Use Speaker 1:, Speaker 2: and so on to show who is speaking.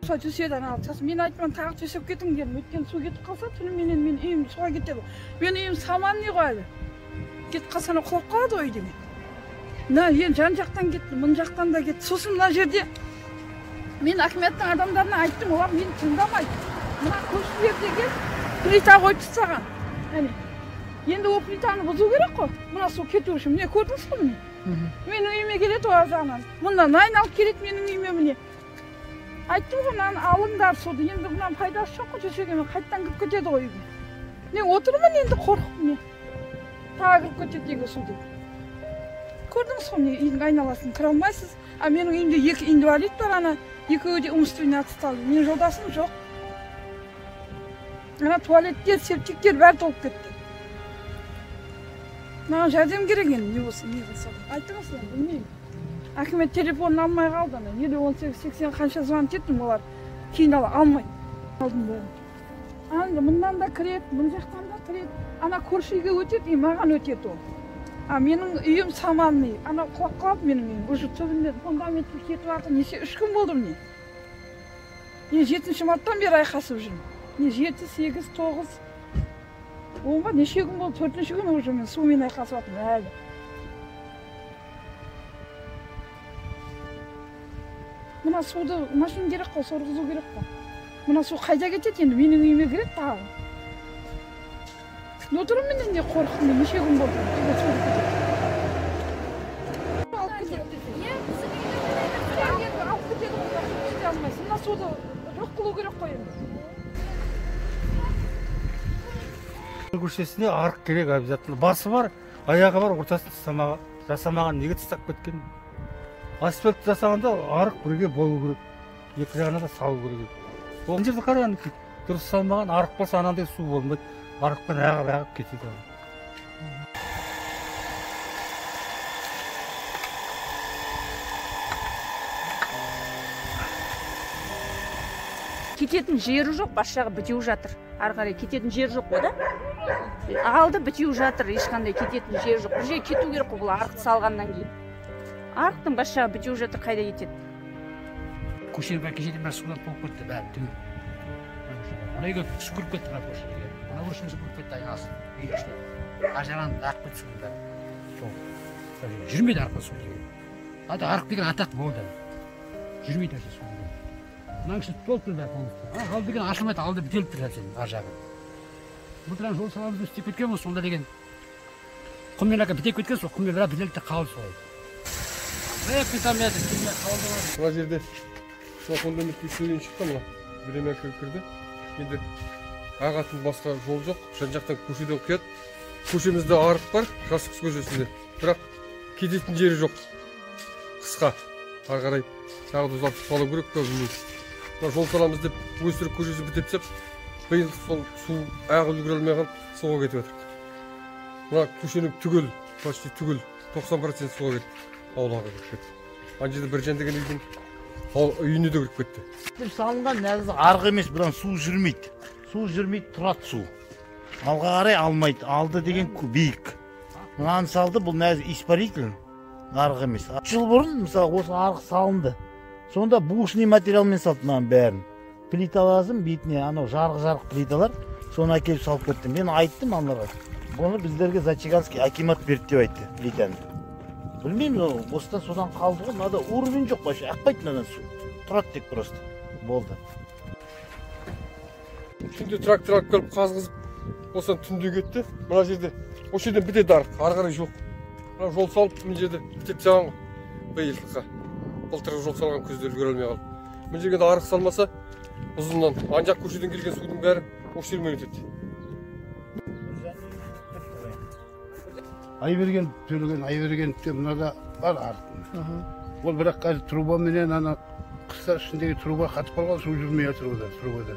Speaker 1: суға төседі анау сосын мен айттым тағы төсеп кетің дедім өйткені су кетіп қалса түніменен мен үйім суға кетеді менің үйім саманный ғой әлі кетіп қалса анау құлап қалады ғой деген мына енді жан жақтан кетті мына жақтан да кетті сосын мына жерде мен акиматтың адамдарына айттым олар мені тыңдамайды мына көршілердегі плита қойып тастаған әне енді ол плитаны бұзу керек қой мына су кету үшін міне көрдіңіз ғой міне менің үйіме келеді ол жағынан мындан айналып келеді менің үйіме міне айттым ғой мынаны алыңдар суды енді мынаның пайдасы жоқ қой төсегенмен қайтадан кіріп кетеді ғой үйге мен отырмын енді қорқып міне тағы кіріп кетеді үйге су деп көрдіңіз ғой міне үйдің айналасын кіре алмайсыз а менің үйімде екі инвалид бар ана екеуі де умственный отсталый менің жолдасым жоқ ана туалеттер септиктер бәрі толып кетті маған жәрдем керек енді не болса не қылса айтыңыз енді білмеймін акимат телефонын алмай қалды ана 18-80 қанша звонить еттім олар кейін алмайды алдым бәрін анда мындан да кіреді мына жақтан да кіреді ана көрші үйге өтеді и маған өтеді ол а менің үйім саманный ана құлап қалды менің үйім уже түбінде фундаменті кетіп жатыр неше 3 күн болды міне мен 7 марттан бері айқасып жүрмін не 7, 8, 9 оңға неше күн болды 4-ші күн уже мен сумен айқасып жатырмын әлі мына суды машина керек қой сорғызу керек қой мына су қайда кетеді енді менің үйіме кіреді тағы отырмын мен не қорқып мен неше күн болды мына суды жоқ қылу керек қой енді
Speaker 2: көшесіне арық керек обязательно басы бар аяғы бар ортасын жасамаған неге тастап кеткен асфальт жасағанда арық бірге болу керек екі жағына да салу керек ол жерде қараңыз дұрыс салмаған арық болса анандай су болмайды арықпен ағып кетеді
Speaker 3: кететін жері жоқ бас жағы бітеу жатыр ары қарай кететін жер жоқ қой да алды бітеу жатыр ешқандай кететін жер жоқ бір жер кету керек қой бұл арықты салғаннан кейін арықтың бас жағы бітеу жатыр қайда кетеді
Speaker 4: көшенің бәрі кешеден бері судан толып кетті бәрі түгел мына үйге су кіріп кетті мына көшеге мына көшеге су кіріп кетті айналасы үй ішіне ар жағынан ағып кетті судың бәрі сол жүрмейді арқылы су деген арық деген атақ болды жүрмейді су деген мына кісі толып тұр бәрі полностью ал деген ашылмайды алды бітеліп тұр сен ар жағы былтыр жол саламыз деп істеп кеткенбіз сонда деген құммен бітеп кеткен сол құммен бірақ бітеліп те қалды солай
Speaker 5: мына жерде мына фундаментке сүйен шыққан мына время кірді енді ағатын басқа жол жоқ жан жақтан көшеден құяды көшемізде арық бар Жасықсы көшесінде бірақ кететін жері жоқ қысқа ары қарай тағы да ұзартып салу керек па білмеймін мына жол саламыз деп өсіріп көшесі бітеп тастап биыл сол су ағып үлгере алмай қалып суға кетіп жатыр мына көшенің түгел почти түгел 90% суға кетті аулаға кіріп кетті ана жерде біржан деген үйдің үйіне де кіріп кетті
Speaker 6: салынған негізі арық емес бұдан су жүрмейді тұрады су алға қарай алмайды алды деген биік мынаны салды бұл негізі испаритель арық емес 3 жыл бұрын мысалы осы арық салынды сонда бушный материалмен салды мынаның бәрін плита лазым бетіне анау жарық плиталар соны әкеліп салып кетті мен айттым аналарға бұны біздерге Зачаганский акимат берді деп айтты плитаны білмеймін осыдан содан қалды ғой мынада уровень жоқ вообще ақпайды мынадан су тұрады тек просто болды
Speaker 5: түнде трактор алып келіп қазғызып осыдан түнде кетті мына жерде осы жерден бітеді арық ары қарай жоқ мына жол салып мына жерде бітеп тастаған ғой биылдыққа былтыр жол салған көзде үлгере алмай қалды мына жерге арық салмаса ұзыннан ана жақ көшеден келген судың бәрі осы жермен өтеді
Speaker 7: Айбергеновте мынада бар арық ол бірақ қазір трубаменен ана қыстар ішіндегі труба қатып қалған су жүрмей жатыр трубада